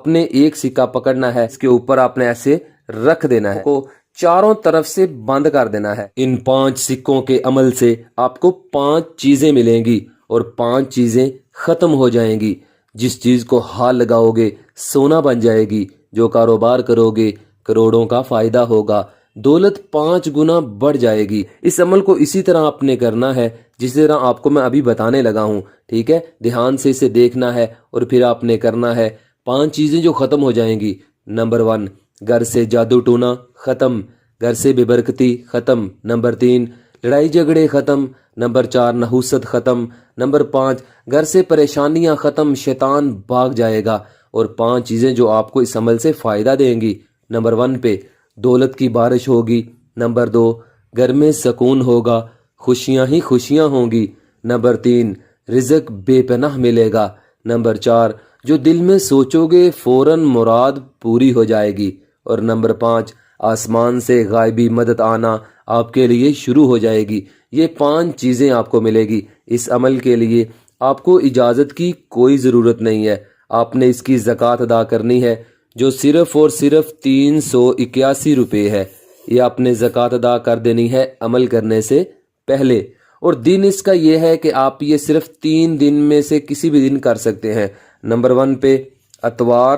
آپ نے ایک سکہ پکڑنا ہے، اس کے اوپر آپ نے ایسے رکھ دینا ہے، کو چاروں طرف سے بند کر دینا ہے۔ ان 5 سکوں کے عمل سے آپ کو 5 چیزیں ملیں گی اور 5 چیزیں ختم ہو جائیں گی۔ جس چیز کو ہاتھ لگاؤ گے سونا بن جائے گی، جو کاروبار کرو گے کروڑوں کا فائدہ ہوگا، دولت 5 گنا بڑھ جائے گی۔ اس عمل کو اسی طرح آپ نے کرنا ہے جس طرح آپ کو میں ابھی بتانے لگا ہوں، ٹھیک ہے؟ دھیان سے اسے دیکھنا ہے اور پھر آپ نے کرنا ہے 5 چیزیں جو ختم ہو جائیں گی۔ نمبر 1، گھر سے جادو ٹونا ختم، گھر سے بے برکتی ختم۔ نمبر 3، لڑائی جھگڑے ختم۔ نمبر 4، نحوست ختم۔ نمبر 5، گھر سے پریشانیاں ختم، شیطان بھاگ جائے گا۔ اور 5 چیزیں جو آپ کو اس عمل سے فائدہ دیں گی۔ نمبر 1 پہ دولت کی بارش ہوگی۔ نمبر 2، گھر میں سکون ہوگا، خوشیاں ہی خوشیاں ہوں گی۔ نمبر 3، رزق بے پناہ ملے گا۔ نمبر 4، جو دل میں سوچو گے فوراً مراد پوری ہو جائے گی۔ اور نمبر 5، آسمان سے غائبی مدد آنا آپ کے لیے شروع ہو جائے گی۔ یہ 5 چیزیں آپ کو ملے گی۔ اس عمل کے لیے آپ کو اجازت کی کوئی ضرورت نہیں ہے۔ آپ نے اس کی زکوٰۃ ادا کرنی ہے جو صرف اور صرف 381 روپے ہے۔ یہ آپ نے زکوٰۃ ادا کر دینی ہے عمل کرنے سے پہلے۔ اور دن اس کا یہ ہے کہ آپ یہ صرف 3 دن میں سے کسی بھی دن کر سکتے ہیں۔ نمبر 1 پہ اتوار،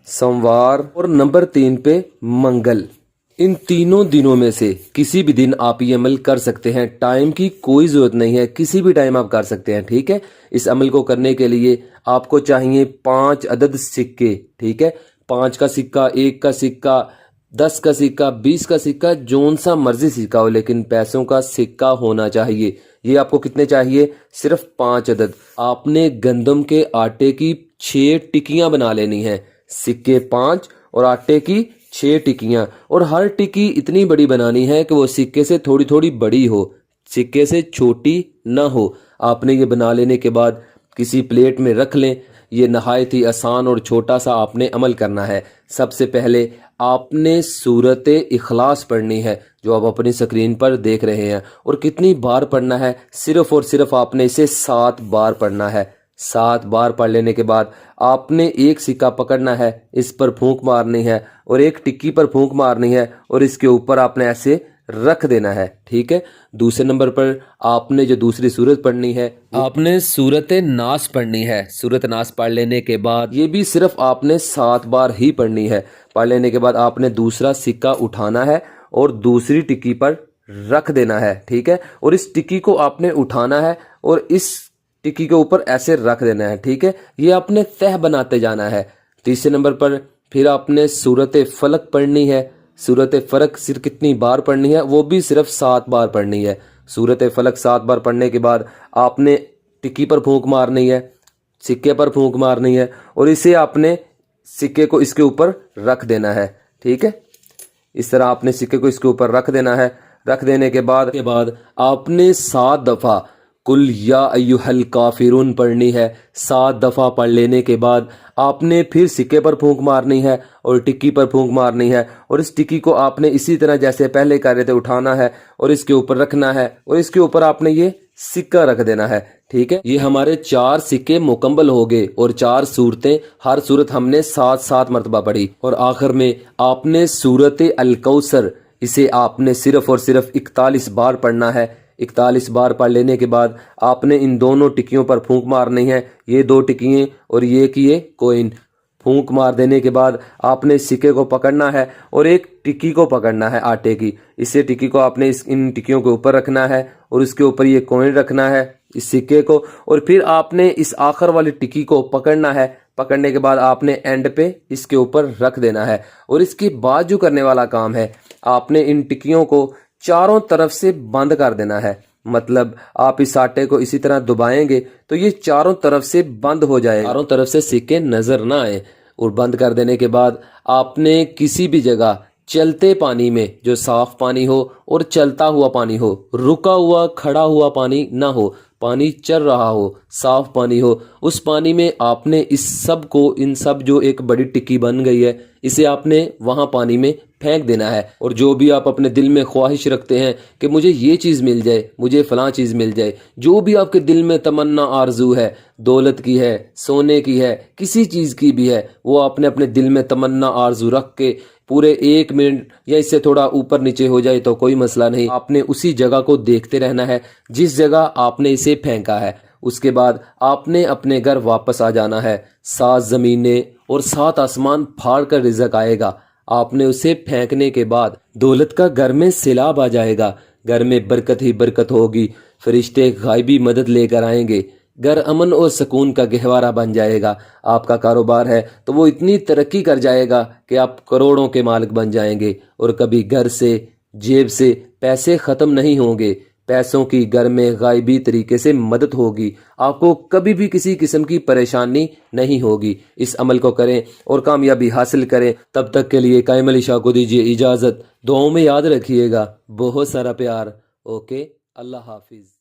سوموار اور نمبر 3 پہ منگل۔ ان تینوں دنوں میں سے کسی بھی دن آپ یہ عمل کر سکتے ہیں۔ ٹائم کی کوئی ضرورت نہیں ہے، کسی بھی ٹائم آپ کر سکتے ہیں، ٹھیک ہے؟ اس عمل کو کرنے کے لیے آپ کو چاہیے 5 عدد سکے، ٹھیک ہے؟ 5 کا سکہ، 1 کا سکہ، 10 کا سکہ، 20 کا سکہ، جون سا مرضی سکہ ہو، لیکن پیسوں کا سکہ ہونا چاہیے۔ یہ آپ کو کتنے چاہیے؟ صرف 5 عدد۔ آپ نے گندم کے آٹے کی 6 ٹکیاں بنا لینی ہیں، سکے 5 اور آٹے کی 6 ٹکیاں، اور ہر ٹکی اتنی بڑی بنانی ہے کہ وہ سکے سے تھوڑی تھوڑی بڑی ہو، سکے سے چھوٹی نہ ہو۔ آپ نے یہ بنا لینے کے بعد کسی پلیٹ میں رکھ لیں۔ یہ نہایت ہی آسان اور چھوٹا سا آپ نے عمل کرنا ہے۔ سب سے پہلے آپ نے سورت اخلاص پڑھنی ہے جو آپ اپنی سکرین پر دیکھ رہے ہیں۔ اور کتنی بار پڑھنا ہے؟ صرف اور صرف آپ نے اسے 7 بار پڑھنا ہے۔ 7 بار پڑھ لینے کے بعد آپ نے ایک سکہ پکڑنا ہے، اس پر پھونک مارنی ہے اور ایک ٹکی پر پھونک مارنی ہے اور اس کے اوپر آپ نے ایسے رکھ دینا ہے، ٹھیک ہے؟ دوسرے نمبر پر آپ نے جو دوسری سورت پڑھنی ہے، آپ نے سورت ناس پڑھنی ہے۔ سورت ناس پڑھ لینے کے بعد یہ بھی صرف آپ نے 7 بار ہی پڑھنی ہے۔ پڑھ لینے کے بعد آپ نے دوسرا سکہ اٹھانا ہے اور دوسری ٹکی پر رکھ دینا ہے، ٹھیک ہے؟ اور اس ٹکی کو آپ نے اٹھانا ہے اور اس ٹکی کے اوپر ایسے رکھ دینا ہے، ٹھیک ہے؟ یہ آپ نے تہہ بناتے جانا ہے۔ تیسرے نمبر پر پھر آپ نے سورت فلق پڑھنی ہے۔ سورت فلق صرف کتنی بار پڑھنی ہے؟ وہ بھی صرف 7 بار پڑھنی ہے۔ سورت فلق 7 بار پڑھنے کے بعد آپ نے ٹکی پر پھونک مارنی ہے، سکے پر پھونک مارنی ہے اور اسے آپ نے سکے کو اس کے اوپر رکھ دینا ہے، ٹھیک ہے؟ اس طرح آپ نے سکے کو اس کے اوپر رکھ دینا ہے۔ رکھ دینے کے بعد آپ نے 7 دفعہ کل یا ایھا الکافرون پڑھنی ہے۔ 7 دفعہ پڑھ لینے کے بعد آپ نے پھر سکے پر پھونک مارنی ہے اور ٹکی پر پھونک مارنی ہے اور اس ٹکی کو آپ نے اسی طرح جیسے پہلے کر رہے تھے اٹھانا ہے اور اس کے اوپر رکھنا ہے اور اس کے اوپر آپ نے یہ سکہ رکھ دینا ہے، ٹھیک ہے؟ یہ ہمارے 4 سکے مکمل ہو گئے اور 4 صورتیں، ہر صورت ہم نے 7 مرتبہ پڑھی۔ اور آخر میں آپ نے سورت الکوثر، اسے آپ نے صرف اور صرف 41 بار پڑھنا ہے۔ 41 بار پڑھ لینے کے بعد آپ نے ان دونوں ٹکیوں پر پھونک مارنی ہے، یہ 2 ٹکییں اور یہ کیے کوئن۔ پھونک مار دینے کے بعد آپ نے سکے کو پکڑنا ہے اور ایک ٹکی کو پکڑنا ہے آٹے کی۔ اسے ٹکی کو آپ نے ان ٹکیوں کے اوپر رکھنا ہے اور اس کے اوپر یہ کوئن رکھنا ہے، اس سکے کو، اور پھر آپ نے اس آخر والی ٹکی کو پکڑنا ہے۔ پکڑنے کے بعد آپ نے اینڈ پہ اس کے اوپر رکھ دینا ہے۔ اور اس کے بعد جو کرنے والا کام ہے، آپ نے ان ٹکیوں کو چاروں طرف سے بند کر دینا ہے۔ مطلب آپ اس آٹے کو اسی طرح دبائیں گے تو یہ چاروں طرف سے بند ہو جائے، چاروں طرف سے سکے نظر نہ آئے۔ اور بند کر دینے کے بعد آپ نے کسی بھی جگہ چلتے پانی میں، جو صاف پانی ہو اور چلتا ہوا پانی ہو، رکا ہوا کھڑا ہوا پانی نہ ہو، پانی چل رہا ہو، صاف پانی ہو، اس پانی میں آپ نے اس سب کو، ان سب جو ایک بڑی ٹکی بن گئی ہے، اسے آپ نے وہاں پانی میں پھینک دینا ہے۔ اور جو بھی آپ اپنے دل میں خواہش رکھتے ہیں کہ مجھے یہ چیز مل جائے، مجھے فلاں چیز مل جائے، جو بھی آپ کے دل میں تمنا آرزو ہے، دولت کی ہے، سونے کی ہے، کسی چیز کی بھی ہے، وہ آپ نے اپنے دل میں تمنا آرزو رکھ کے پورے 1 منٹ یا اس سے تھوڑا اوپر نیچے ہو جائے تو کوئی مسئلہ نہیں، آپ نے اسی جگہ کو دیکھتے رہنا ہے جس جگہ آپ نے اسے پھینکا ہے۔ اس کے بعد آپ نے اپنے گھر واپس آ جانا ہے۔ 7 زمینیں اور 7 آسمان پھاڑ کر رزق آئے گا۔ آپ نے اسے پھینکنے کے بعد دولت کا گھر میں سیلاب آ جائے گا، گھر میں برکت ہی برکت ہوگی، فرشتے غائبی مدد لے کر آئیں گے، گھر امن اور سکون کا گہوارہ بن جائے گا۔ آپ کا کاروبار ہے تو وہ اتنی ترقی کر جائے گا کہ آپ کروڑوں کے مالک بن جائیں گے، اور کبھی گھر سے، جیب سے پیسے ختم نہیں ہوں گے، پیسوں کی گھر میں غائبی طریقے سے مدد ہوگی، آپ کو کبھی بھی کسی قسم کی پریشانی نہیں ہوگی۔ اس عمل کو کریں اور کامیابی حاصل کریں۔ تب تک کے لیے قائم علی شاہ کو دیجیے اجازت، دعاؤں میں یاد رکھیے گا، بہت سارا پیار۔ اوکے، اللہ حافظ۔